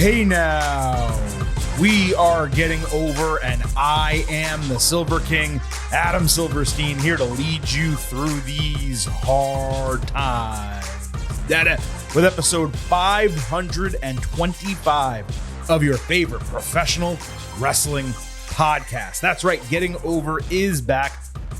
Hey now, we are getting over, and I am the Silver King, Adam Silverstein, here to lead you through these hard times. With episode 525 of your favorite professional wrestling podcast. That's right, Getting Over is back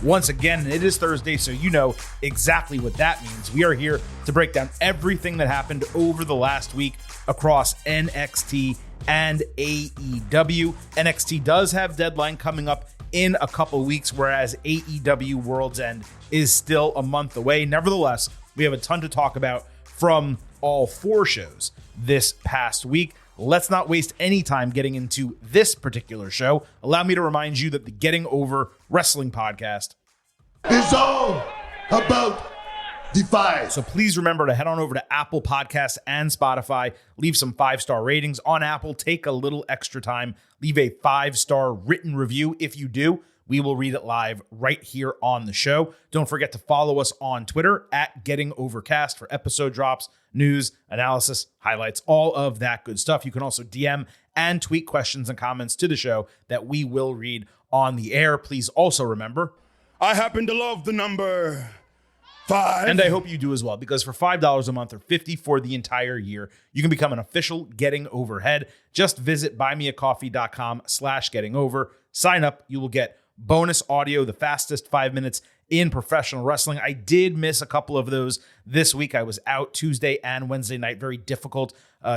once again, and it is Thursday, so you know exactly what that means. We are here to break down everything that happened over the last week across NXT and AEW. NXT does have deadline coming up in a couple weeks, whereas AEW World's End is still a month away. Nevertheless, we have a ton to talk about from all four shows this past week. Let's not waste any time getting into this particular show. Allow me to remind you that the Getting Over Wrestling podcast is all about Defy. So please remember to head on over to Apple Podcasts and Spotify. Leave some 5-star ratings on Apple. Take a little extra time. Leave a 5-star written review. If you do, we will read it live right here on the show. Don't forget to follow us on Twitter at Getting Overcast for episode drops, news, analysis, highlights, all of that good stuff. You can also DM and tweet questions and comments to the show that we will read on the air. Please also remember, I happen to love the number 5. And I hope you do as well, because for $5 a month or $50 for the entire year, you can become an official Getting Overhead. Just visit buymeacoffee.com/gettingover. Sign up. You will get bonus audio, the fastest 5 minutes in professional wrestling. I did miss a couple of those this week. I was out Tuesday and Wednesday night. Very difficult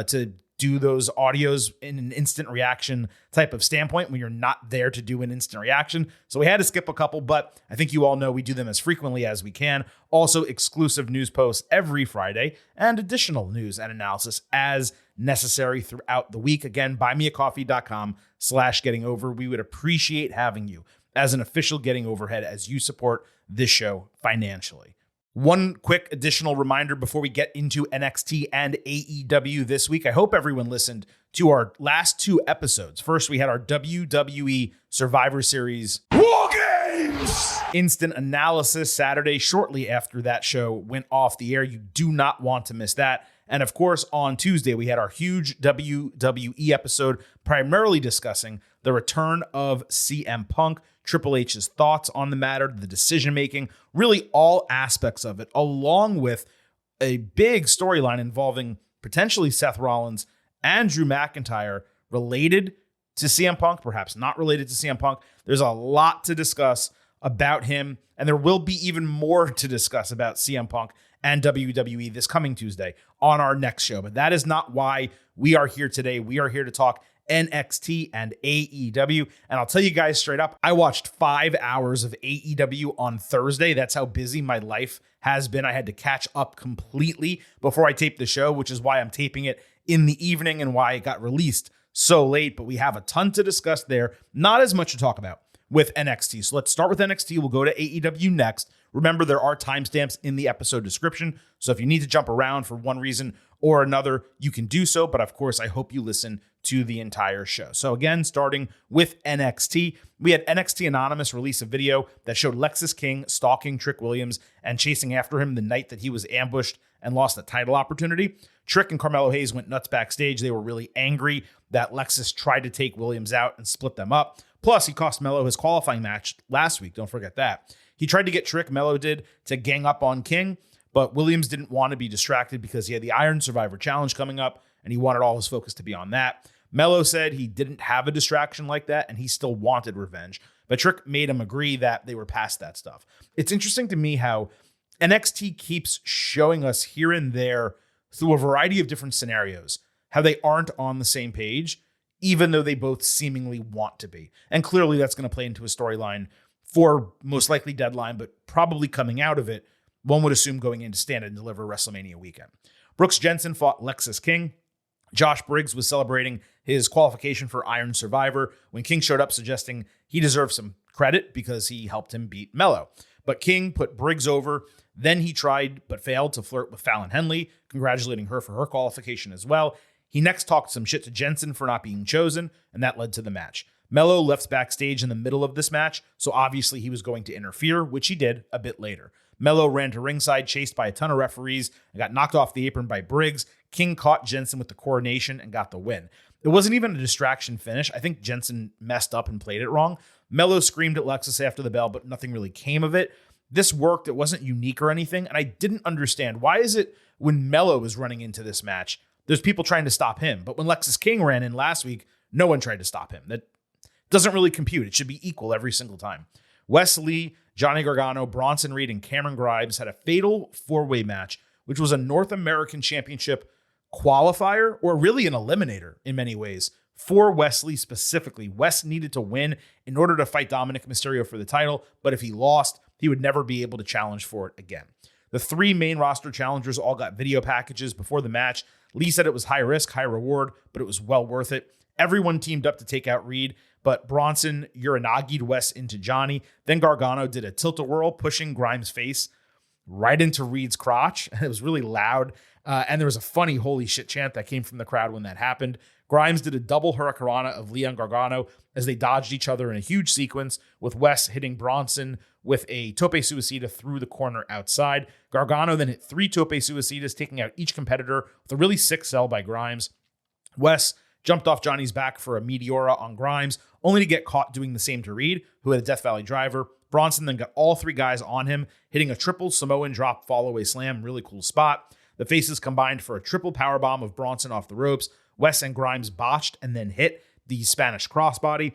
to do those audios in an instant reaction type of standpoint when you're not there to do an instant reaction. So we had to skip a couple, but I think you all know we do them as frequently as we can. Also, exclusive news posts every Friday and additional news and analysis as necessary throughout the week. Again, buymeacoffee.com/gettingover. We would appreciate having you as an official Getting Overhead as you support this show financially. One quick additional reminder before we get into NXT and AEW this week. I hope everyone listened to our last 2 episodes. First, we had our WWE Survivor Series War Games instant analysis Saturday. Shortly after that show went off the air, you do not want to miss that. And of course, on Tuesday, we had our huge WWE episode, primarily discussing the return of CM Punk, Triple H's thoughts on the matter, the decision-making, really all aspects of it, along with a big storyline involving potentially Seth Rollins and Drew McIntyre related to CM Punk, perhaps not related to CM Punk. There's a lot to discuss about him, and there will be even more to discuss about CM Punk and WWE this coming Tuesday on our next show. But that is not why we are here today. We are here to talk NXT and AEW. And I'll tell you guys straight up, I watched 5 hours of AEW on Thursday. That's how busy my life has been. I had to catch up completely before I taped the show, which is why I'm taping it in the evening and why it got released so late. But we have a ton to discuss there. Not as much to talk about with NXT. So let's start with NXT. We'll go to AEW next. Remember, there are timestamps in the episode description. So if you need to jump around for one reason or another, you can do so. But of course, I hope you listen to the entire show. So again, starting with NXT, we had NXT Anonymous release a video that showed Lexis King stalking Trick Williams and chasing after him the night that he was ambushed and lost the title opportunity. Trick and Carmelo Hayes went nuts backstage. They were really angry that Lexis tried to take Williams out and split them up. Plus, he cost Melo his qualifying match last week. Don't forget that. He tried to get Trick, Melo did, to gang up on King, but Williams didn't want to be distracted because he had the Iron Survivor Challenge coming up, and he wanted all his focus to be on that. Melo said he didn't have a distraction like that, and he still wanted revenge. But Trick made him agree that they were past that stuff. It's interesting to me how NXT keeps showing us here and there through a variety of different scenarios how they aren't on the same page, even though they both seemingly want to be. And clearly that's going to play into a storyline for most likely Deadline, but probably coming out of it, one would assume going into Stand and Deliver WrestleMania weekend. Brooks Jensen fought Lexis King. Josh Briggs was celebrating his qualification for Iron Survivor when King showed up suggesting he deserved some credit because he helped him beat Melo. But King put Briggs over. Then he tried but failed to flirt with Fallon Henley, congratulating her for her qualification as well. He next talked some shit to Jensen for not being chosen, and that led to the match. Mello left backstage in the middle of this match, so obviously he was going to interfere, which he did a bit later. Mello ran to ringside, chased by a ton of referees, and got knocked off the apron by Briggs. King caught Jensen with the coronation and got the win. It wasn't even a distraction finish. I think Jensen messed up and played it wrong. Mello screamed at Lexus after the bell, but nothing really came of it. This worked. It wasn't unique or anything, and I didn't understand. Why is it when Mello was running into this match, there's people trying to stop him, but when Lexus King ran in last week, no one tried to stop him? That doesn't really compute. It should be equal every single time. Wes Lee, Johnny Gargano, Bronson Reed, and Cameron Grimes had a fatal four-way match, which was a North American Championship qualifier, or really an eliminator in many ways, for Wes Lee specifically. Wes needed to win in order to fight Dominic Mysterio for the title, but if he lost, he would never be able to challenge for it again. The three main roster challengers all got video packages before the match. Lee said it was high risk, high reward, but it was well worth it. Everyone teamed up to take out Reed, but Bronson Uranagi'd Wes into Johnny. Then Gargano did a tilt-a-whirl, pushing Grimes' face right into Reed's crotch. It was really loud, and there was a funny holy shit chant that came from the crowd when that happened. Grimes did a double hurricanrana of Leon Gargano as they dodged each other in a huge sequence, with Wes hitting Bronson with a tope suicida through the corner outside. Gargano then hit 3 tope suicidas, taking out each competitor with a really sick sell by Grimes. Wes jumped off Johnny's back for a Meteora on Grimes, only to get caught doing the same to Reed, who had a Death Valley driver. Bronson then got all 3 guys on him, hitting a triple Samoan drop fall-away slam. Really cool spot. The faces combined for a triple powerbomb of Bronson off the ropes. Wes and Grimes botched and then hit the Spanish crossbody.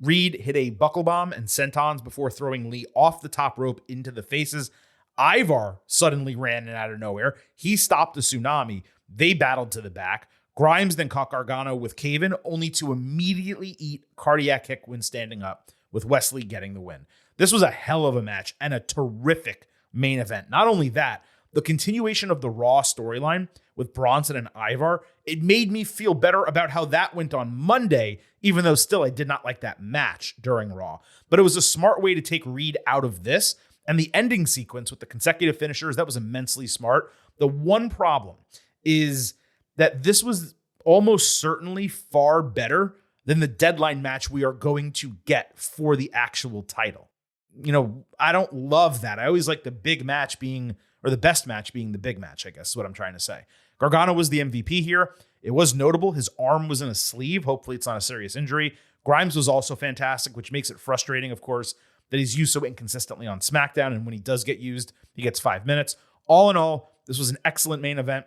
Reed hit a buckle bomb and sentons before throwing Lee off the top rope into the faces. Ivar suddenly ran in out of nowhere. He stopped the tsunami. They battled to the back. Grimes then caught Gargano with cave-in, only to immediately eat cardiac kick when standing up, with Wes Lee getting the win. This was a hell of a match and a terrific main event. Not only that, the continuation of the Raw storyline with Bronson and Ivar, it made me feel better about how that went on Monday, even though still I did not like that match during Raw. But it was a smart way to take Reed out of this, and the ending sequence with the consecutive finishers, that was immensely smart. The one problem is that this was almost certainly far better than the deadline match we are going to get for the actual title. You know, I don't love that. I always like the big match being, or the best match being the big match, I guess is what I'm trying to say. Gargano was the MVP here. It was notable. His arm was in a sleeve. Hopefully it's not a serious injury. Grimes was also fantastic, which makes it frustrating, of course, that he's used so inconsistently on SmackDown. And when he does get used, he gets 5 minutes. All in all, this was an excellent main event.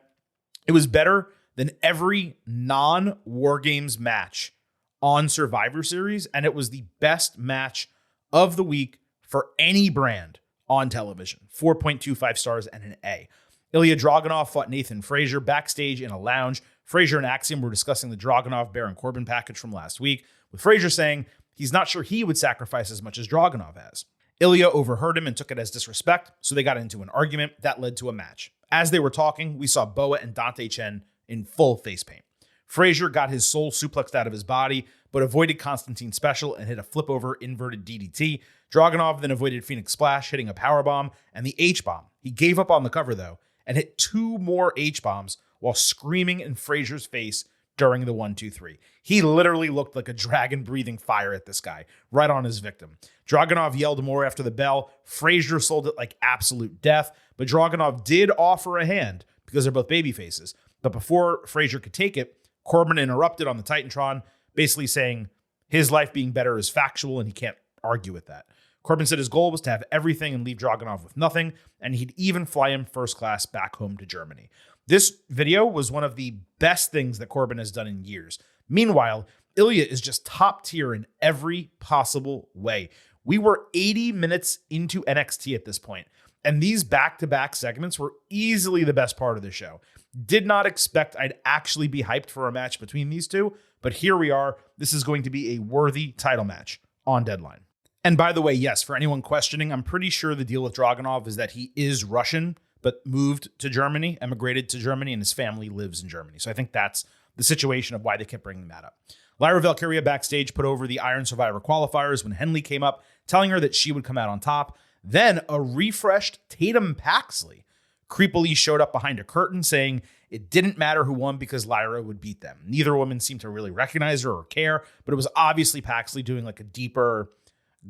It was better than every non-War Games match on Survivor Series, and it was the best match of the week for any brand on television. 4.25 stars and an A. Ilya Dragunov fought Nathan Frazier backstage in a lounge. Frazier and Axiom were discussing the Dragunov Baron Corbin package from last week, with Frazier saying he's not sure he would sacrifice as much as Dragunov has. Ilya overheard him and took it as disrespect, so they got into an argument that led to a match. As they were talking, we saw Boa and Dante Chen in full face paint. Frazier got his soul suplexed out of his body, but avoided Constantine's special and hit a flip-over inverted DDT. Dragunov then avoided Phoenix Splash, hitting a powerbomb and the H-bomb. He gave up on the cover, though, and hit 2 more H-bombs while screaming in Frazier's face during the 1-2-3. He literally looked like a dragon breathing fire at this guy, right on his victim. Dragunov yelled more after the bell. Frazier sold it like absolute death, but Dragunov did offer a hand because they're both baby faces. But before Frazier could take it, Corbin interrupted on the Titantron, basically saying his life being better is factual and he can't argue with that. Corbin said his goal was to have everything and leave Dragunov with nothing, and he'd even fly him first class back home to Germany. This video was one of the best things that Corbin has done in years. Meanwhile, Ilya is just top tier in every possible way. We were 80 minutes into NXT at this point, and these back-to-back segments were easily the best part of the show. Did not expect I'd actually be hyped for a match between these two, but here we are. This is going to be a worthy title match on Deadline. And by the way, yes, for anyone questioning, I'm pretty sure the deal with Dragunov is that he is Russian, but moved to Germany, emigrated to Germany, and his family lives in Germany. So I think that's the situation of why they kept bringing that up. Lyra Valkyria backstage put over the Iron Survivor qualifiers when Henley came up, telling her that she would come out on top. Then a refreshed Tatum Paxley creepily showed up behind a curtain saying it didn't matter who won because Lyra would beat them. Neither woman seemed to really recognize her or care, but it was obviously Paxley doing like a deeper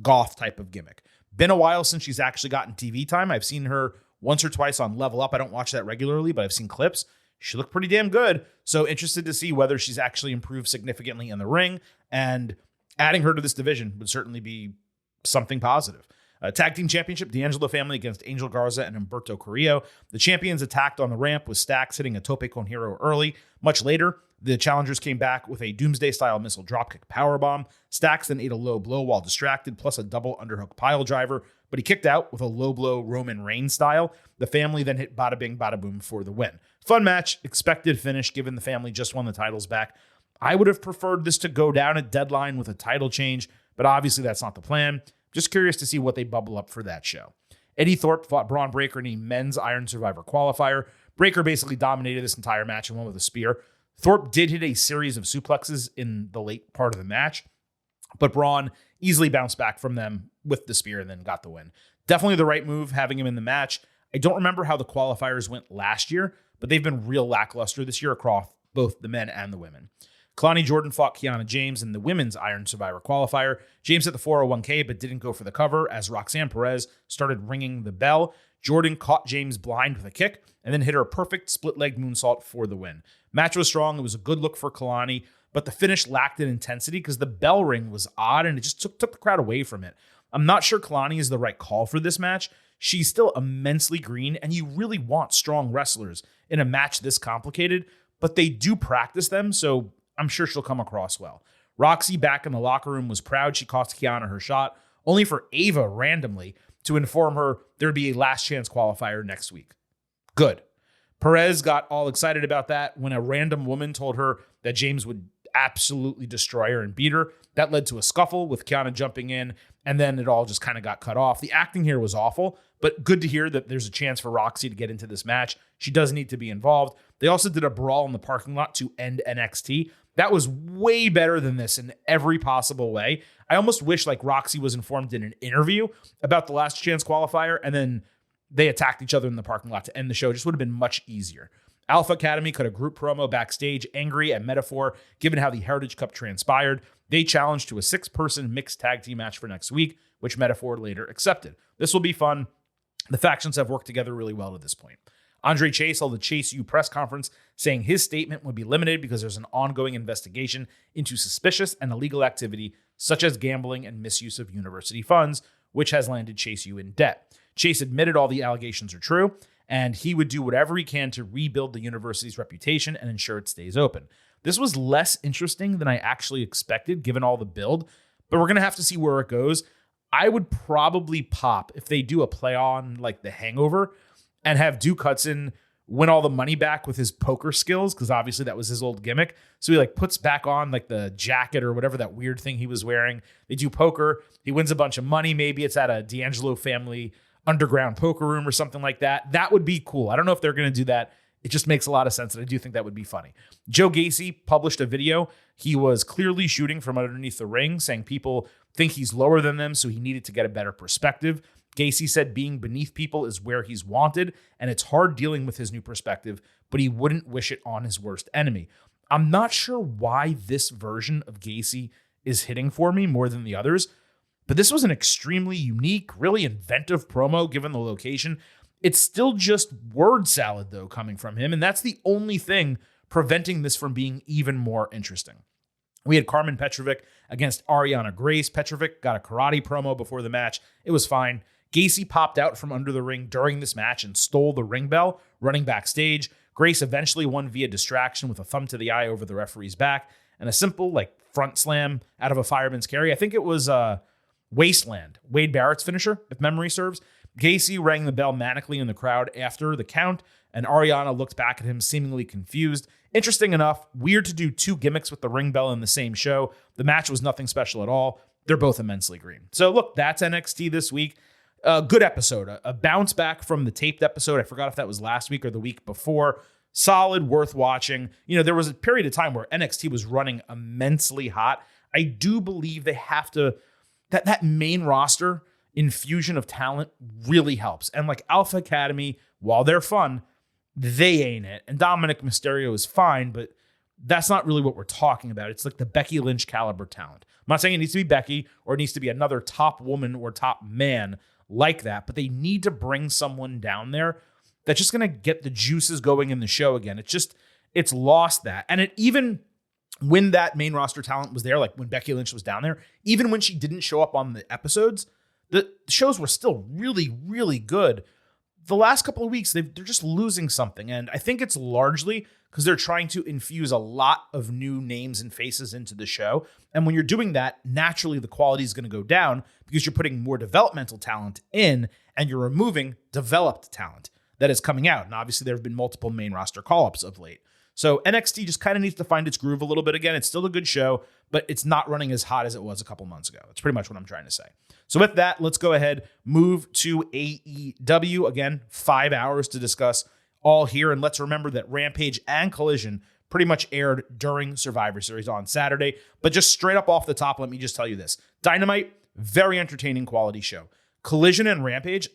goth type of gimmick. Been a while since she's actually gotten TV time. I've seen her once or twice on Level Up. I don't watch that regularly, but I've seen clips. She looked pretty damn good. So interested to see whether she's actually improved significantly in the ring, and adding her to this division would certainly be something positive. Tag Team Championship, D'Angelo family against Angel Garza and Humberto Carrillo. The champions attacked on the ramp with Stax hitting a tope con hero early. Much later, the challengers came back with a Doomsday-style missile dropkick powerbomb. Stax then ate a low blow while distracted, plus a double underhook pile driver, but he kicked out with a low blow Roman Reigns style. The family then hit bada bing, bada boom for the win. Fun match, expected finish given the family just won the titles back. I would have preferred this to go down at Deadline with a title change, but obviously that's not the plan. Just curious to see what they bubble up for that show. Eddie Thorpe fought Braun Breaker in a men's Iron Survivor qualifier. Breaker basically dominated this entire match and won with a spear. Thorpe did hit a series of suplexes in the late part of the match, but Braun easily bounced back from them with the spear and then got the win. Definitely the right move having him in the match. I don't remember how the qualifiers went last year, but they've been real lackluster this year across both the men and the women. Kalani Jordan fought Kiana James in the women's Iron Survivor qualifier. James hit the 401k but didn't go for the cover as Roxanne Perez started ringing the bell. Jordan caught James blind with a kick and then hit her a perfect split-leg moonsault for the win. Match was strong. It was a good look for Kalani, but the finish lacked in intensity because the bell ring was odd and it just took the crowd away from it. I'm not sure Kalani is the right call for this match. She's still immensely green, and you really want strong wrestlers in a match this complicated, but they do practice them, so I'm sure she'll come across well. Roxy back in the locker room was proud she cost Kiana her shot, only for Ava randomly to inform her there'd be a last chance qualifier next week. Good. Perez got all excited about that when a random woman told her that James would absolutely destroy her and beat her. That led to a scuffle with Kiana jumping in, and then it all just kind of got cut off. The acting here was awful, but good to hear that there's a chance for Roxy to get into this match. She does need to be involved. They also did a brawl in the parking lot to end NXT. That was way better than this in every possible way. I almost wish like Roxy was informed in an interview about the last chance qualifier, and then they attacked each other in the parking lot to end the show. It just would have been much easier. Alpha Academy cut a group promo backstage, angry at Metaphor, given how the Heritage Cup transpired. They challenged to a 6-person mixed tag team match for next week, which Metaphor later accepted. This will be fun. The factions have worked together really well to this point. Andre Chase held a Chase U press conference saying his statement would be limited because there's an ongoing investigation into suspicious and illegal activity such as gambling and misuse of university funds, which has landed Chase U in debt. Chase admitted all the allegations are true, and he would do whatever he can to rebuild the university's reputation and ensure it stays open. This was less interesting than I actually expected, given all the build, but we're going to have to see where it goes. I would probably pop if they do a play on like The Hangover and have Duke Hudson win all the money back with his poker skills, because obviously that was his old gimmick. So he like puts back on like the jacket or whatever that weird thing he was wearing. They do poker. He wins a bunch of money. Maybe it's at a D'Angelo family underground poker room or something like that. That would be cool. I don't know if they're going to do that. It just makes a lot of sense, and I do think that would be funny. Joe Gacy published a video. He was clearly shooting from underneath the ring, saying people think he's lower than them, so he needed to get a better perspective. Gacy said being beneath people is where he's wanted, and it's hard dealing with his new perspective, but he wouldn't wish it on his worst enemy. I'm not sure why this version of Gacy is hitting for me more than the others, but this was an extremely unique, really inventive promo given the location. It's still just word salad, though, coming from him, and that's the only thing preventing this from being even more interesting. We had Carmen Petrovic against Ariana Grace. Petrovic got a karate promo before the match. It was fine. Gacy popped out from under the ring during this match and stole the ring bell, running backstage. Grace eventually won via distraction with a thumb to the eye over the referee's back and a simple like front slam out of a fireman's carry. I think it was Wasteland, Wade Barrett's finisher, if memory serves. Gacy rang the bell manically in the crowd after the count, and Ariana looked back at him seemingly confused. Interesting enough, weird to do 2 gimmicks with the ring bell in the same show. The match was nothing special at all. They're both immensely green. So look, that's NXT this week. A good episode, a bounce back from the taped episode. I forgot if that was last week or the week before. Solid, worth watching. You know, there was a period of time where NXT was running immensely hot. I do believe they have to, that main roster infusion of talent really helps. And like Alpha Academy, while they're fun, they ain't it. And Dominic Mysterio is fine, but that's not really what we're talking about. It's like the Becky Lynch caliber talent. I'm not saying it needs to be Becky or it needs to be another top woman or top man like that, but they need to bring someone down there that's just going to get the juices going in the show again. It's lost that. And it even when that main roster talent was there, like when Becky Lynch was down there, even when she didn't show up on the episodes, the shows were still really, really good. The last couple of weeks, they're just losing something. And I think it's largely because they're trying to infuse a lot of new names and faces into the show. And when you're doing that, naturally the quality is going to go down because you're putting more developmental talent in and you're removing developed talent that is coming out. And obviously there have been multiple main roster call-ups of late. So NXT just kind of needs to find its groove a little bit again. It's still a good show, but it's not running as hot as it was a couple months ago. That's pretty much what I'm trying to say. So with that, let's go ahead, move to AEW. Again, 5 hours to discuss all here. And let's remember that Rampage and Collision pretty much aired during Survivor Series on Saturday. But just straight up off the top, let me just tell you this. Dynamite, very entertaining quality show. Collision and Rampage,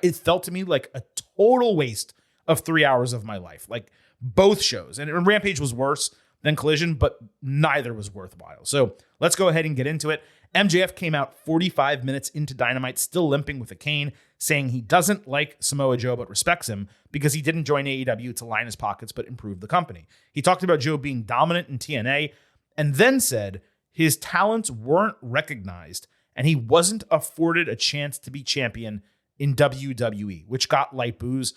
it felt to me like a total waste of 3 hours of my life. Like both shows. And Rampage was worse than Collision, but neither was worthwhile. So let's go ahead and get into it. MJF came out 45 minutes into Dynamite, still limping with a cane, saying he doesn't like Samoa Joe but respects him because he didn't join AEW to line his pockets but improve the company. He talked about Joe being dominant in TNA and then said his talents weren't recognized and he wasn't afforded a chance to be champion in WWE, which got light boos.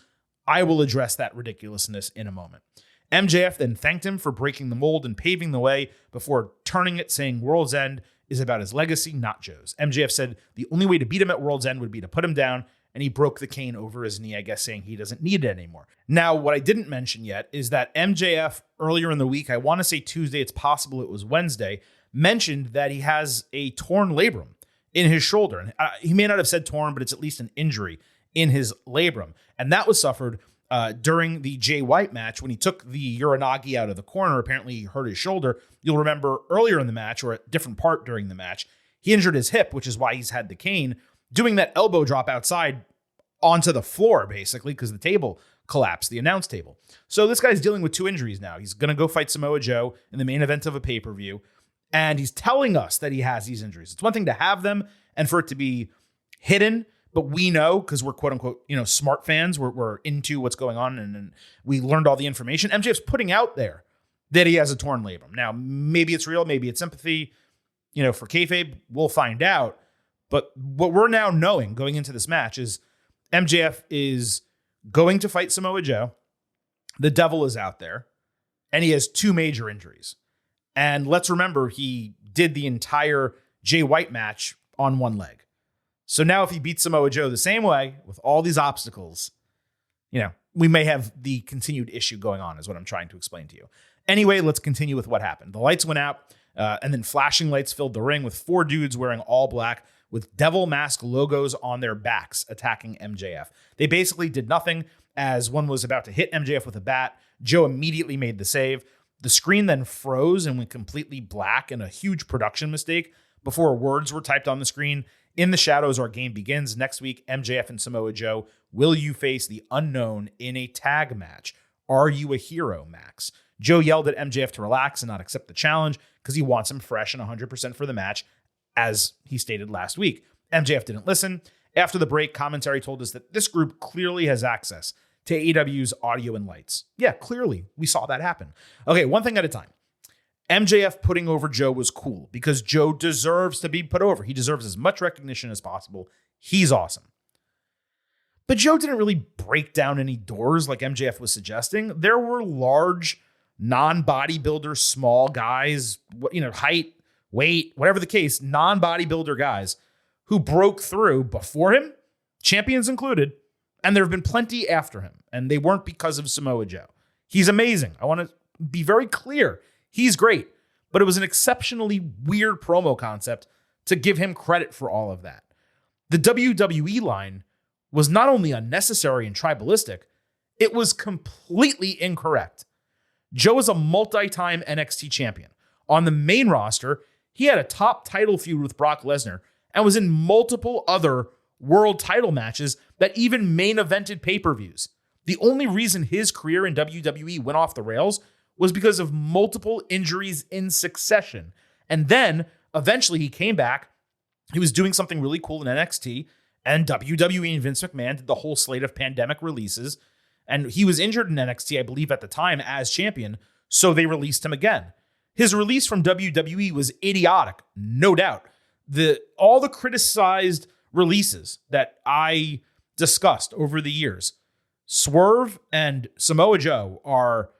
I will address that ridiculousness in a moment. MJF then thanked him for breaking the mold and paving the way before turning it, saying World's End is about his legacy, not Joe's. MJF said the only way to beat him at World's End would be to put him down, and he broke the cane over his knee, I guess, saying he doesn't need it anymore. Now, what I didn't mention yet is that MJF earlier in the week, I want to say Tuesday, it's possible it was Wednesday, mentioned that he has a torn labrum in his shoulder. And he may not have said torn, but it's at least an injury in his labrum. And that was suffered during the Jay White match when he took the Uranagi out of the corner. Apparently he hurt his shoulder. You'll remember earlier in the match or a different part during the match, he injured his hip, which is why he's had the cane, doing that elbow drop outside onto the floor, basically, because the table collapsed, the announce table. So this guy's dealing with two injuries now. He's going to go fight Samoa Joe in the main event of a pay-per-view, and he's telling us that he has these injuries. It's one thing to have them and for it to be hidden, but we know, because we're quote unquote, smart fans, we're into what's going on and we learned all the information. MJF's putting out there that he has a torn labrum. Now, maybe it's real, maybe it's sympathy, for kayfabe, we'll find out. But what we're now knowing going into this match is MJF is going to fight Samoa Joe. The Devil is out there and he has two major injuries. And let's remember, he did the entire Jay White match on one leg. So now if he beats Samoa Joe the same way with all these obstacles, we may have the continued issue going on is what I'm trying to explain to you. Anyway, let's continue with what happened. The lights went out and then flashing lights filled the ring with four dudes wearing all black with devil mask logos on their backs attacking MJF. They basically did nothing as one was about to hit MJF with a bat. Joe immediately made the save. The screen then froze and went completely black in a huge production mistake before words were typed on the screen. In the shadows, our game begins. Next week, MJF and Samoa Joe, will you face the unknown in a tag match? Are you a hero, Max? Joe yelled at MJF to relax and not accept the challenge because he wants him fresh and 100% for the match, as he stated last week. MJF didn't listen. After the break, commentary told us that this group clearly has access to AEW's audio and lights. Yeah, clearly, we saw that happen. Okay, one thing at a time. MJF putting over Joe was cool because Joe deserves to be put over. He deserves as much recognition as possible. He's awesome. But Joe didn't really break down any doors like MJF was suggesting. There were large, non-bodybuilder, small guys, height, weight, whatever the case, non-bodybuilder guys who broke through before him, champions included, and there have been plenty after him, and they weren't because of Samoa Joe. He's amazing. I want to be very clear. He's great, but it was an exceptionally weird promo concept to give him credit for all of that. The WWE line was not only unnecessary and tribalistic, it was completely incorrect. Joe is a multi-time NXT champion. On the main roster, he had a top title feud with Brock Lesnar and was in multiple other world title matches that even main evented pay-per-views. The only reason his career in WWE went off the rails was because of multiple injuries in succession. And then eventually he came back. He was doing something really cool in NXT, and WWE and Vince McMahon did the whole slate of pandemic releases. And he was injured in NXT, I believe, at the time as champion, so they released him again. His release from WWE was idiotic, no doubt. All the criticized releases that I discussed over the years, Swerve and Samoa Joe are,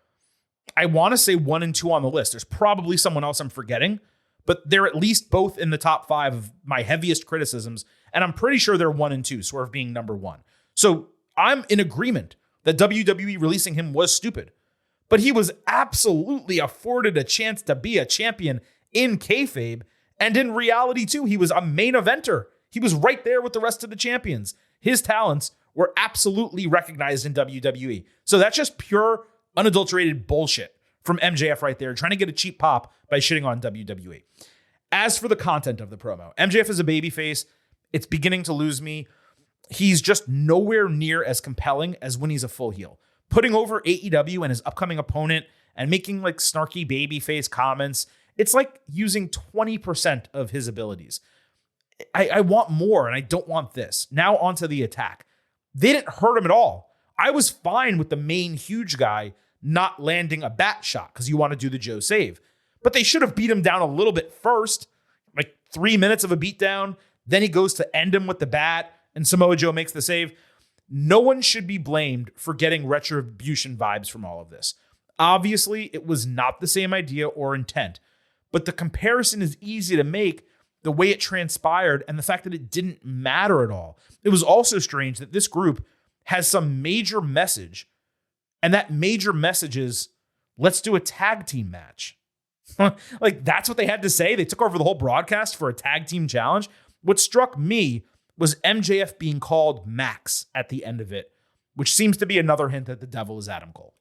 I want to say 1 and 2 on the list. There's probably someone else I'm forgetting, but they're at least both in the top 5 of my heaviest criticisms. And I'm pretty sure they're 1 and 2, Swerve being number 1. So I'm in agreement that WWE releasing him was stupid, but he was absolutely afforded a chance to be a champion in kayfabe. And in reality too, he was a main eventer. He was right there with the rest of the champions. His talents were absolutely recognized in WWE. So that's just pure, unadulterated bullshit from MJF right there, trying to get a cheap pop by shitting on WWE. As for the content of the promo, MJF is a babyface. It's beginning to lose me. He's just nowhere near as compelling as when he's a full heel. Putting over AEW and his upcoming opponent and making like snarky babyface comments, it's like using 20% of his abilities. I want more, and I don't want this. Now onto the attack. They didn't hurt him at all. I was fine with the main huge guy not landing a bat shot because you want to do the Joe save. But they should have beat him down a little bit first, like 3 minutes of a beatdown. Then he goes to end him with the bat, and Samoa Joe makes the save. No one should be blamed for getting retribution vibes from all of this. Obviously, it was not the same idea or intent, but the comparison is easy to make the way it transpired and the fact that it didn't matter at all. It was also strange that this group has some major message, and that major message is, let's do a tag team match. Like, that's what they had to say. They took over the whole broadcast for a tag team challenge. What struck me was MJF being called Max at the end of it, which seems to be another hint that the devil is Adam Cole.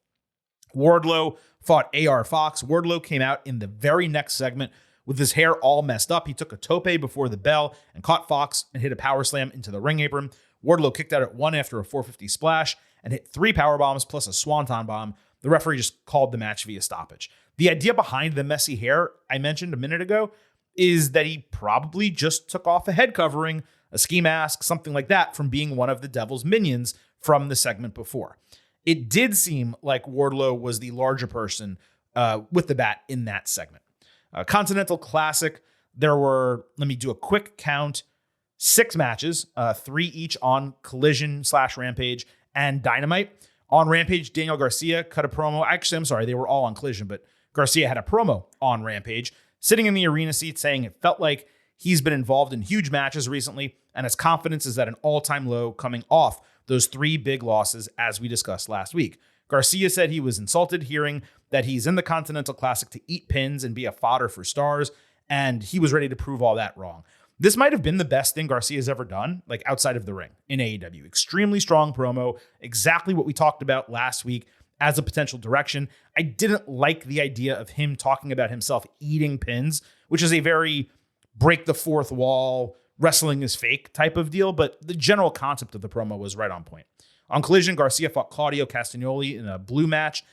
Wardlow fought AR Fox. Wardlow came out in the very next segment with his hair all messed up. He took a tope before the bell and caught Fox and hit a power slam into the ring apron. Wardlow kicked out at 1 after a 450 splash and hit 3 power bombs plus a swanton bomb. The referee just called the match via stoppage. The idea behind the messy hair I mentioned a minute ago is that he probably just took off a head covering, a ski mask, something like that, from being one of the devil's minions from the segment before. It did seem like Wardlow was the larger person with the bat in that segment. Continental Classic, there were, let me do a quick count, 6 matches, 3 each on Collision/Rampage and Dynamite. On Rampage, Daniel Garcia cut a promo. Actually, I'm sorry, they were all on Collision, but Garcia had a promo on Rampage, sitting in the arena seat saying it felt like he's been involved in huge matches recently, and his confidence is at an all-time low coming off those 3 big losses, as we discussed last week. Garcia said he was insulted hearing that he's in the Continental Classic to eat pins and be a fodder for stars, and he was ready to prove all that wrong. This might have been the best thing Garcia's ever done, like outside of the ring in AEW. Extremely strong promo, exactly what we talked about last week as a potential direction. I didn't like the idea of him talking about himself eating pins, which is a very break the fourth wall, wrestling is fake type of deal, but the general concept of the promo was right on point. On Collision, Garcia fought Claudio Castagnoli in a blue match.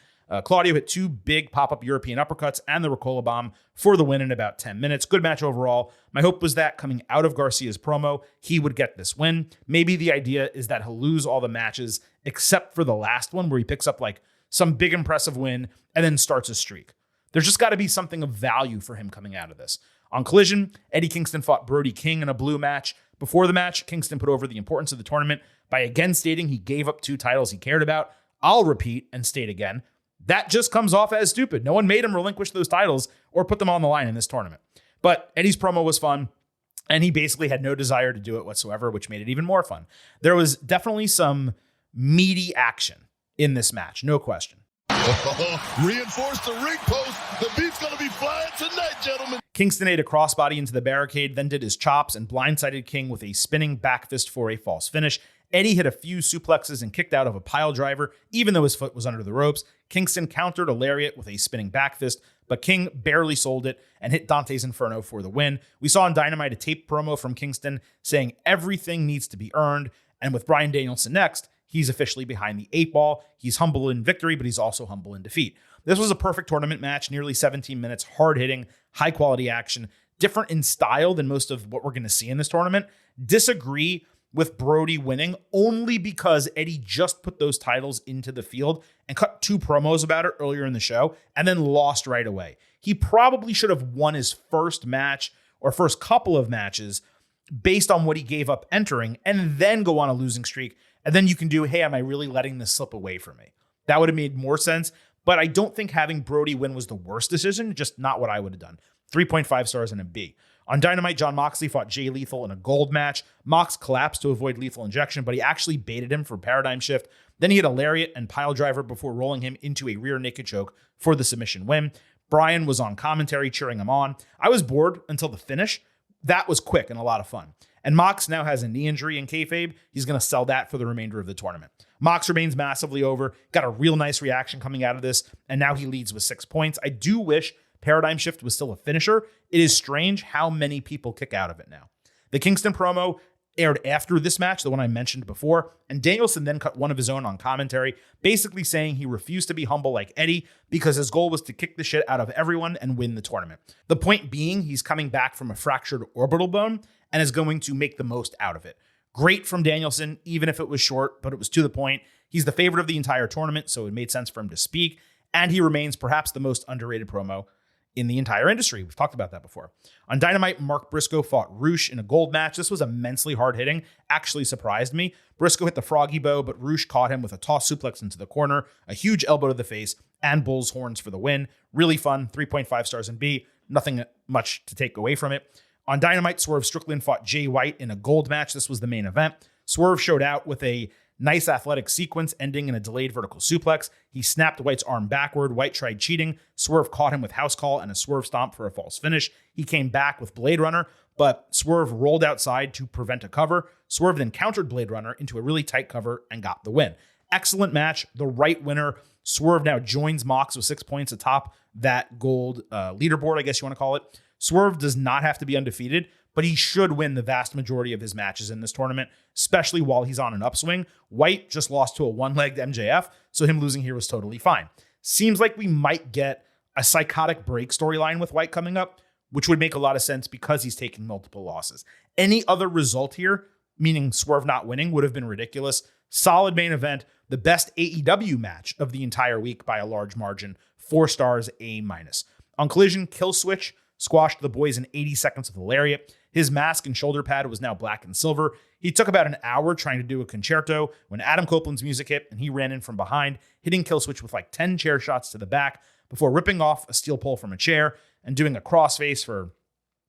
Claudio hit 2 big pop-up European uppercuts and the Ricola Bomb for the win in about 10 minutes. Good match overall. My hope was that coming out of Garcia's promo, he would get this win. Maybe the idea is that he'll lose all the matches except for the last one where he picks up like some big impressive win and then starts a streak. There's just got to be something of value for him coming out of this. On Collision, Eddie Kingston fought Brody King in a blue match. Before the match, Kingston put over the importance of the tournament by again stating he gave up 2 titles he cared about. I'll repeat and state again, that just comes off as stupid. No one made him relinquish those titles or put them on the line in this tournament. But Eddie's promo was fun, and he basically had no desire to do it whatsoever, which made it even more fun. There was definitely some meaty action in this match, no question. Reinforce the ring post. The beat's going to be flying tonight, gentlemen. Kingston ate a crossbody into the barricade, then did his chops and blindsided King with a spinning back fist for a false finish. Eddie hit a few suplexes and kicked out of a pile driver, even though his foot was under the ropes. Kingston countered a lariat with a spinning back fist, but King barely sold it and hit Dante's Inferno for the win. We saw on Dynamite a tape promo from Kingston saying everything needs to be earned, and with Bryan Danielson next, he's officially behind the 8 ball. He's humble in victory, but he's also humble in defeat. This was a perfect tournament match, nearly 17 minutes, hard-hitting, high-quality action, different in style than most of what we're going to see in this tournament. Disagree with Brody winning only because Eddie just put those titles into the field and cut 2 promos about it earlier in the show and then lost right away. He probably should have won his first match or first couple of matches based on what he gave up entering and then go on a losing streak. And then you can do, hey, am I really letting this slip away from me? That would have made more sense. But I don't think having Brody win was the worst decision, just not what I would have done. 3.5 stars and a B. On Dynamite, Jon Moxley fought Jay Lethal in a gold match. Mox collapsed to avoid lethal injection, but he actually baited him for paradigm shift. Then he hit a lariat and pile driver before rolling him into a rear naked choke for the submission win. Brian was on commentary cheering him on. I was bored until the finish. That was quick and a lot of fun. And Mox now has a knee injury in kayfabe. He's going to sell that for the remainder of the tournament. Mox remains massively over. Got a real nice reaction coming out of this, and now he leads with 6 points. I do wish Paradigm Shift was still a finisher. It is strange how many people kick out of it now. The Kingston promo aired after this match, the one I mentioned before, and Danielson then cut one of his own on commentary, basically saying he refused to be humble like Eddie because his goal was to kick the shit out of everyone and win the tournament. The point being, he's coming back from a fractured orbital bone and is going to make the most out of it. Great from Danielson, even if it was short, but it was to the point. He's the favorite of the entire tournament, so it made sense for him to speak, and he remains perhaps the most underrated promo in the entire industry. We've talked about that before. On Dynamite, Mark Briscoe fought Roosh in a gold match. This was immensely hard-hitting, actually surprised me. Briscoe hit the froggy bow, but Roosh caught him with a toss suplex into the corner, a huge elbow to the face, and bull's horns for the win. Really fun, 3.5 stars and B. Nothing much to take away from it. On Dynamite, Swerve Strickland fought Jay White in a gold match. This was the main event. Swerve showed out with a nice athletic sequence ending in a delayed vertical suplex. He snapped White's arm backward. White tried cheating. Swerve caught him with house call and a swerve stomp for a false finish. He came back with Blade Runner, but Swerve rolled outside to prevent a cover. Swerve then countered Blade Runner into a really tight cover and got the win. Excellent match. The right winner. Swerve now joins Mox with 6 points atop that gold leaderboard, I guess you want to call it. Swerve does not have to be undefeated, but he should win the vast majority of his matches in this tournament, especially while he's on an upswing. White just lost to a one-legged MJF, so him losing here was totally fine. Seems like we might get a psychotic break storyline with White coming up, which would make a lot of sense because he's taking multiple losses. Any other result here, meaning Swerve not winning, would have been ridiculous. Solid main event, the best AEW match of the entire week by a large margin, 4 stars, A-. On Collision, Killswitch squashed the boys in 80 seconds with a lariat. His mask and shoulder pad was now black and silver. He took about an hour trying to do a concerto when Adam Copeland's music hit and he ran in from behind, hitting Killswitch with like 10 chair shots to the back before ripping off a steel pole from a chair and doing a crossface for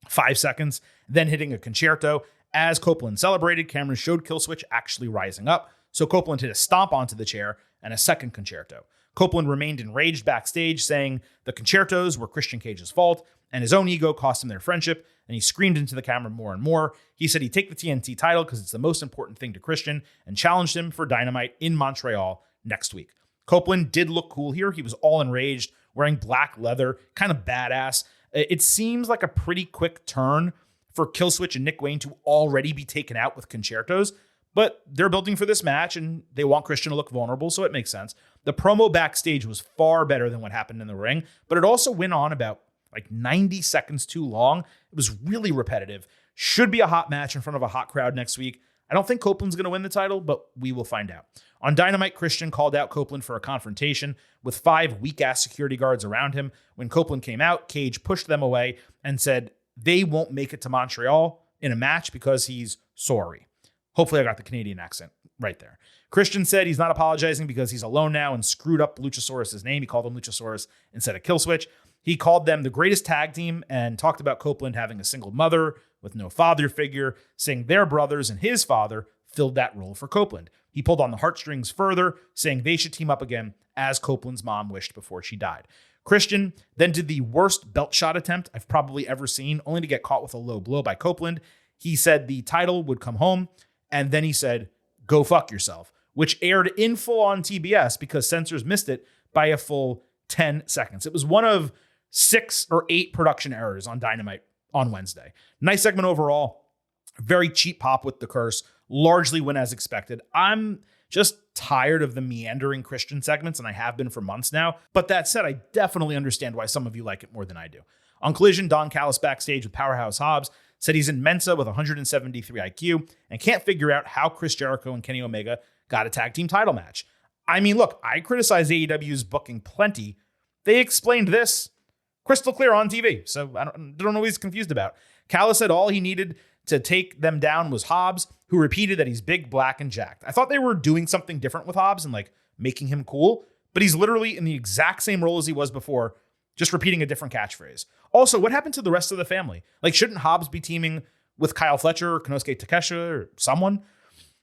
5 seconds, then hitting a concerto. As Copeland celebrated, cameras showed Killswitch actually rising up, so Copeland hit a stomp onto the chair and a second concerto. Copeland remained enraged backstage, saying the concertos were Christian Cage's fault, and his own ego cost him their friendship, and he screamed into the camera more and more. He said he'd take the TNT title because it's the most important thing to Christian, and challenged him for Dynamite in Montreal next week. Copeland did look cool here. He was all enraged, wearing black leather, kind of badass. It seems like a pretty quick turn for Killswitch and Nick Wayne to already be taken out with concertos, but they're building for this match, and they want Christian to look vulnerable, so it makes sense. The promo backstage was far better than what happened in the ring, but it also went on about like 90 seconds too long. It was really repetitive. Should be a hot match in front of a hot crowd next week. I don't think Copeland's going to win the title, but we will find out. On Dynamite, Christian called out Copeland for a confrontation with 5 weak-ass security guards around him. When Copeland came out, Cage pushed them away and said they won't make it to Montreal in a match because he's sorry. Hopefully I got the Canadian accent right there. Christian said he's not apologizing because he's alone now and screwed up Luchasaurus' name. He called him Luchasaurus instead of Killswitch. He called them the greatest tag team and talked about Copeland having a single mother with no father figure, saying their brothers and his father filled that role for Copeland. He pulled on the heartstrings further, saying they should team up again as Copeland's mom wished before she died. Christian then did the worst belt shot attempt I've probably ever seen, only to get caught with a low blow by Copeland. He said the title would come home, and then he said, "Go fuck yourself," which aired in full on TBS because censors missed it by a full 10 seconds. It was one of 6 or 8 production errors on Dynamite on Wednesday. Nice segment overall. Very cheap pop with the curse. Largely went as expected. I'm just tired of the meandering Christian segments, and I have been for months now. But that said, I definitely understand why some of you like it more than I do. On Collision, Don Callis backstage with Powerhouse Hobbs said he's in Mensa with 173 IQ and can't figure out how Chris Jericho and Kenny Omega got a tag team title match. I mean, look, I criticize AEW's booking plenty. They explained this crystal clear on TV, so I don't know what he's confused about. Callis said all he needed to take them down was Hobbs, who repeated that he's big, black, and jacked. I thought they were doing something different with Hobbs and like making him cool, but he's literally in the exact same role as he was before, just repeating a different catchphrase. Also, what happened to the rest of the family? Like, shouldn't Hobbs be teaming with Kyle Fletcher or Konosuke Takeshita or someone?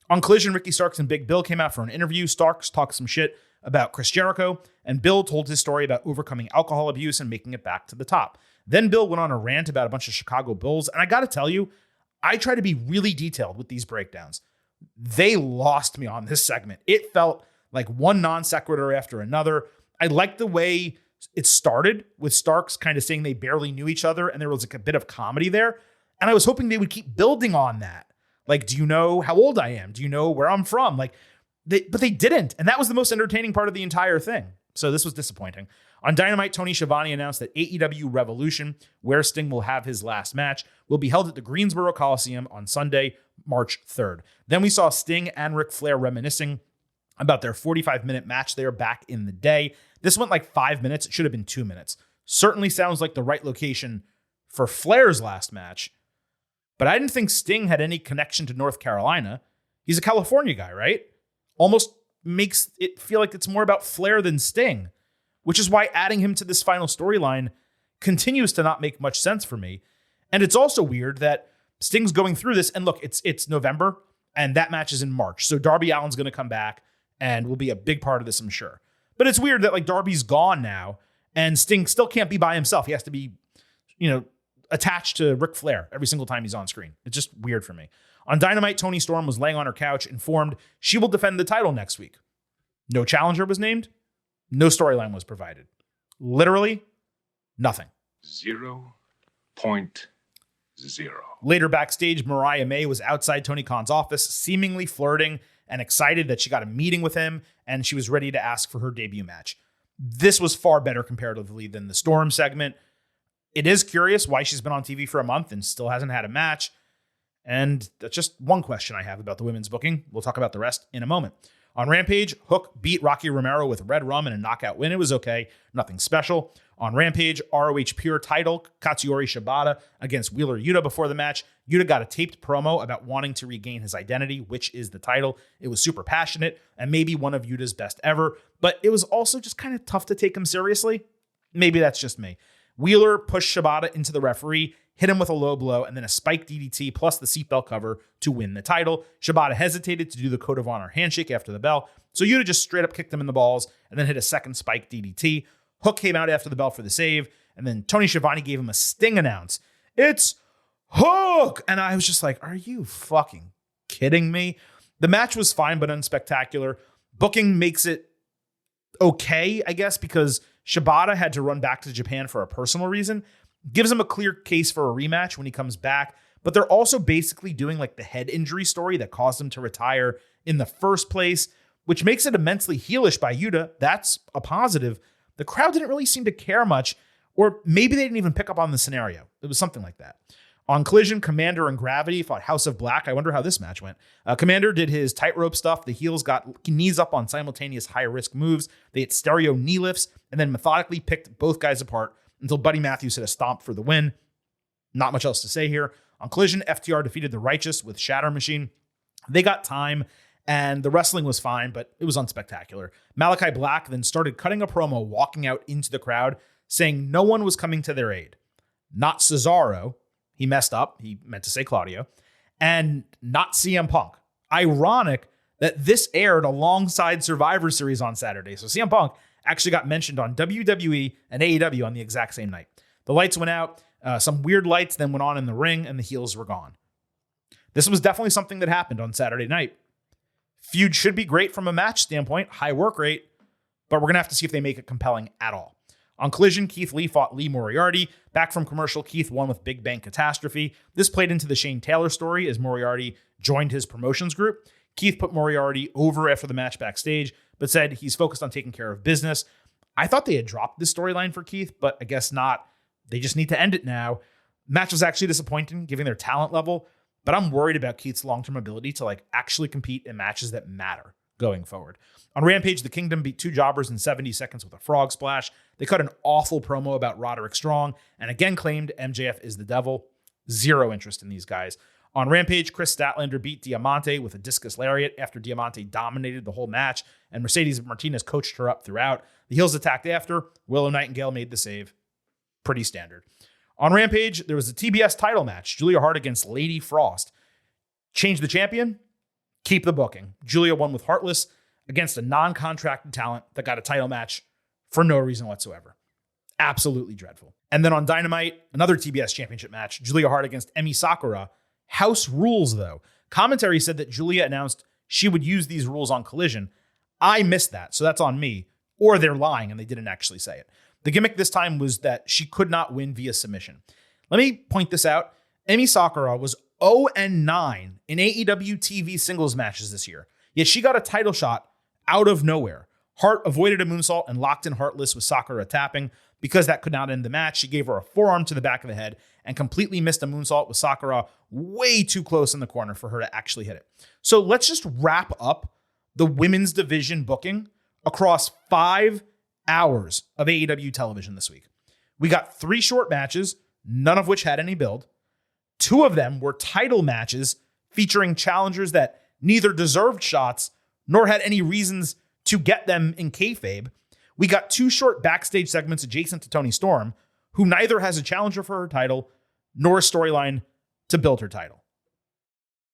On Collision, Ricky Starks and Big Bill came out for an interview. Starks talked some shit about Chris Jericho, and Bill told his story about overcoming alcohol abuse and making it back to the top. Then Bill went on a rant about a bunch of Chicago Bulls, and I gotta tell you, I try to be really detailed with these breakdowns. They lost me on this segment. It felt like one non sequitur after another. I liked the way it started with Starks kind of saying they barely knew each other, and there was like a bit of comedy there. And I was hoping they would keep building on that. Like, do you know how old I am? Do you know where I'm from? But they didn't. And that was the most entertaining part of the entire thing. So this was disappointing. On Dynamite, Tony Schiavone announced that AEW Revolution, where Sting will have his last match, will be held at the Greensboro Coliseum on Sunday, March 3rd. Then we saw Sting and Ric Flair reminiscing about their 45-minute match there back in the day. This went like 5 minutes. It should have been 2 minutes. Certainly sounds like the right location for Flair's last match. But I didn't think Sting had any connection to North Carolina. He's a California guy, right? Almost makes it feel like it's more about Flair than Sting, which is why adding him to this final storyline continues to not make much sense for me. And it's also weird that Sting's going through this. And look, it's November, and that match is in March. So Darby Allin's going to come back and will be a big part of this, I'm sure. But it's weird that like Darby's gone now, and Sting still can't be by himself. He has to be, attached to Ric Flair every single time he's on screen. It's just weird for me. On Dynamite, Toni Storm was laying on her couch, informed she will defend the title next week. No challenger was named. No storyline was provided. Literally nothing. 0.0. Later backstage, Mariah May was outside Tony Khan's office, seemingly flirting and excited that she got a meeting with him, and she was ready to ask for her debut match. This was far better comparatively than the Storm segment. It is curious why she's been on TV for a month and still hasn't had a match. And that's just one question I have about the women's booking. We'll talk about the rest in a moment. On Rampage, Hook beat Rocky Romero with Red Rum in a knockout win. It was okay. Nothing special. On Rampage, ROH Pure title, Katsuyori Shibata against Wheeler Yuta before the match. Yuta got a taped promo about wanting to regain his identity, which is the title. It was super passionate and maybe one of Yuta's best ever, but it was also just kind of tough to take him seriously. Maybe that's just me. Wheeler pushed Shibata into the referee, hit him with a low blow, and then a spike DDT plus the seatbelt cover to win the title. Shibata hesitated to do the Code of Honor handshake after the bell, so Yuta just straight up kicked him in the balls and then hit a second spike DDT. Hook came out after the bell for the save, and then Tony Schiavone gave him a Sting announce. It's Hook! And I was just like, are you fucking kidding me? The match was fine but unspectacular. Booking makes it okay, I guess, because Shibata had to run back to Japan for a personal reason. Gives him a clear case for a rematch when he comes back, but they're also basically doing like the head injury story that caused him to retire in the first place, which makes it immensely heelish by Yuta. That's a positive. The crowd didn't really seem to care much, or maybe they didn't even pick up on the scenario. It was something like that. On Collision, Commander and Gravity fought House of Black. I wonder how this match went. Commander did his tightrope stuff. The heels got knees up on simultaneous high-risk moves. They hit stereo knee lifts and then methodically picked both guys apart until Buddy Matthews hit a stomp for the win. Not much else to say here. On Collision, FTR defeated the Righteous with Shatter Machine. They got time, and the wrestling was fine, but it was unspectacular. Malachi Black then started cutting a promo, walking out into the crowd, saying no one was coming to their aid. Not Cesaro. He messed up. He meant to say Claudio. And not CM Punk. Ironic that this aired alongside Survivor Series on Saturday. So CM Punk actually got mentioned on WWE and AEW on the exact same night. The lights went out. Some weird lights then went on in the ring, and the heels were gone. This was definitely something that happened on Saturday night. Feud should be great from a match standpoint, high work rate, but we're going to have to see if they make it compelling at all. On Collision, Keith Lee fought Lee Moriarty. Back from commercial, Keith won with Big Bang Catastrophe. This played into the Shane Taylor story as Moriarty joined his promotions group. Keith put Moriarty over after the match backstage, but said he's focused on taking care of business. I thought they had dropped this storyline for Keith, but I guess not. They just need to end it now. Match was actually disappointing, given their talent level, but I'm worried about Keith's long-term ability to actually compete in matches that matter going forward. On Rampage, the Kingdom beat two jobbers in 70 seconds with a frog splash. They cut an awful promo about Roderick Strong and again claimed MJF is the devil. Zero interest in these guys. On Rampage, Chris Statlander beat Diamante with a discus lariat after Diamante dominated the whole match, and Mercedes Martinez coached her up throughout. The heels attacked after. Willow Nightingale made the save. Pretty standard. On Rampage, there was a TBS title match. Julia Hart against Lady Frost. Change the champion, keep the booking. Julia won with Heartless against a non-contracted talent that got a title match for no reason whatsoever. Absolutely dreadful. And then on Dynamite, another TBS championship match. Julia Hart against Emi Sakura. House rules, though. Commentary said that Julia announced she would use these rules on Collision. I missed that, so that's on me. Or they're lying and they didn't actually say it. The gimmick this time was that she could not win via submission. Let me point this out. Emi Sakura was 0-9 in AEW TV singles matches this year. Yet she got a title shot out of nowhere. Hart avoided a moonsault and locked in Heartless with Sakura tapping. Because that could not end the match, she gave her a forearm to the back of the head and completely missed a moonsault with Sakura way too close in the corner for her to actually hit it. So let's just wrap up the women's division booking across 5 hours of AEW television this week. We got 3 short matches, none of which had any build. 2 of them were title matches featuring challengers that neither deserved shots nor had any reasons to get them in kayfabe. We got 2 short backstage segments adjacent to Toni Storm, who neither has a challenger for her title nor a storyline to build her title.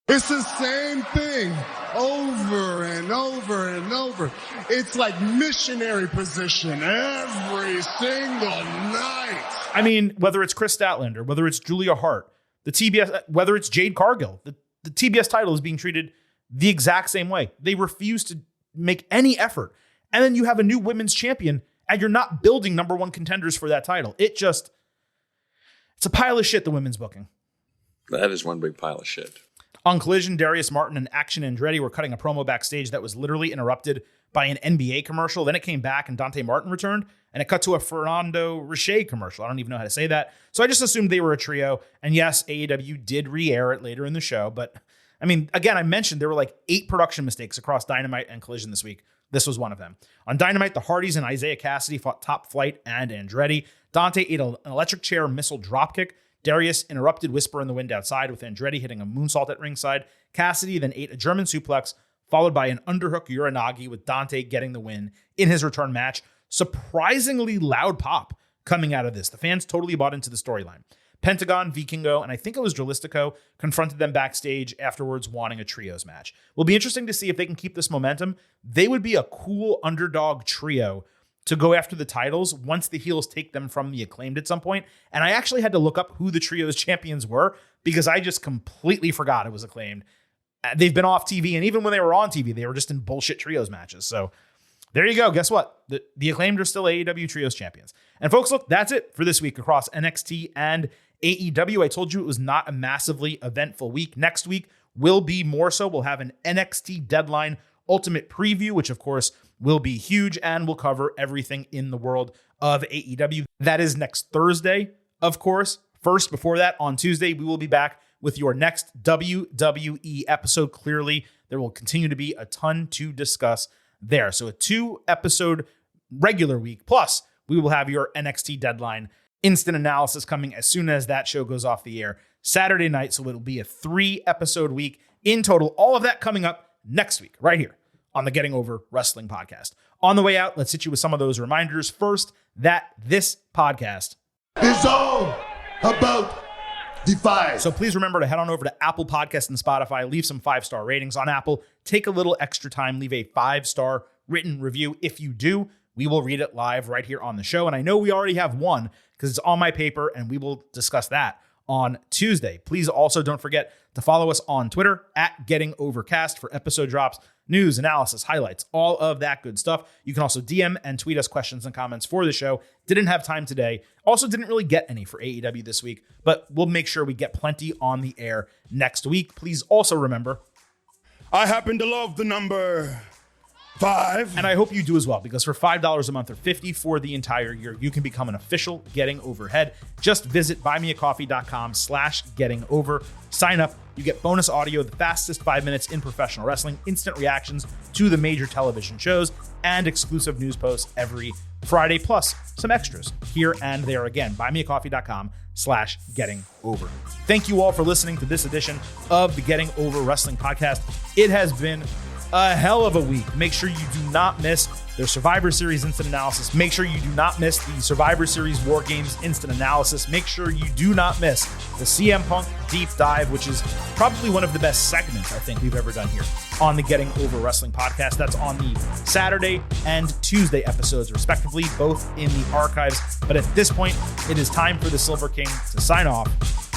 It's the same thing over and over and over. It's like missionary position every single night. I mean, whether it's Chris Statlander, whether it's Julia Hart, the TBS, whether it's Jade Cargill, the TBS title is being treated the exact same way. They refuse to make any effort. And then you have a new women's champion and you're not building number 1 contenders for that title. It's a pile of shit, the women's booking. That is one big pile of shit. On Collision, Darius Martin and Action Andretti were cutting a promo backstage that was literally interrupted by an NBA commercial. Then it came back and Dante Martin returned and it cut to a Fernando Richer commercial. I don't even know how to say that. So I just assumed they were a trio. And yes, AEW did re-air it later in the show. But I mean, again, I mentioned there were 8 production mistakes across Dynamite and Collision this week. This was one of them. On Dynamite, the Hardys and Isaiah Cassidy fought Top Flight and Andretti. Dante ate an electric chair missile dropkick. Darius interrupted Whisper in the Wind outside with Andretti hitting a moonsault at ringside. Cassidy then ate a German suplex, followed by an underhook Uranagi with Dante getting the win in his return match. Surprisingly loud pop coming out of this. The fans totally bought into the storyline. Pentagon, Vikingo, and I think it was Dralistico confronted them backstage afterwards wanting a trios match. Will be interesting to see if they can keep this momentum. They would be a cool underdog trio to go after the titles once the heels take them from the Acclaimed at some point. And I actually had to look up who the trios champions were because I just completely forgot it was Acclaimed. They've been off TV, and even when they were on TV, they were just in bullshit trios matches. So there you go. Guess what? The Acclaimed are still AEW trios champions. And folks, look, that's it for this week across NXT and AEW. I told you it was not a massively eventful week. Next week will be more so. We'll have an NXT Deadline Ultimate Preview, which of course will be huge and will cover everything in the world of AEW. That is next Thursday, of course. First, before that, on Tuesday, we will be back with your next WWE episode. Clearly, there will continue to be a ton to discuss there. So a 2-episode regular week, plus we will have your NXT Deadline instant analysis coming as soon as that show goes off the air Saturday night. So it'll be a 3-episode week in total. All of that coming up next week, right here on the Getting Over Wrestling podcast. On the way out, let's hit you with some of those reminders. First, that this podcast It's all about Defy. So please remember to head on over to Apple Podcasts and Spotify, leave some 5-star ratings on Apple. Take a little extra time, leave a 5-star written review. If you do, we will read it live right here on the show. And I know we already have one because it's on my paper, and we will discuss that on Tuesday. Please also don't forget to follow us on Twitter at Getting Overcast for episode drops, news, analysis, highlights, all of that good stuff. You can also DM and tweet us questions and comments for the show. Didn't have time today. Also didn't really get any for AEW this week, but we'll make sure we get plenty on the air next week. Please also remember, I happen to love the number 5. and I hope you do as well, because for $5 a month or $50 for the entire year, you can become an official Getting Overhead. Just visit buymeacoffee.com/gettingover. Sign up. You get bonus audio, the fastest 5 minutes in professional wrestling, instant reactions to the major television shows, and exclusive news posts every Friday, plus some extras here and there. Again, buymeacoffee.com/gettingover. Thank you all for listening to this edition of the Getting Over Wrestling Podcast. It has been a hell of a week. Make sure you do not miss their Survivor Series instant analysis. Make sure you do not miss the Survivor Series War Games instant analysis. Make sure you do not miss the CM Punk deep dive, which is probably one of the best segments I think we've ever done here on the Getting Over Wrestling Podcast. That's on the Saturday and Tuesday episodes, respectively, both in the archives. But at this point, it is time for the Silver King to sign off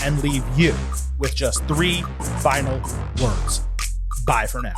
and leave you with just 3 final words. Bye for now.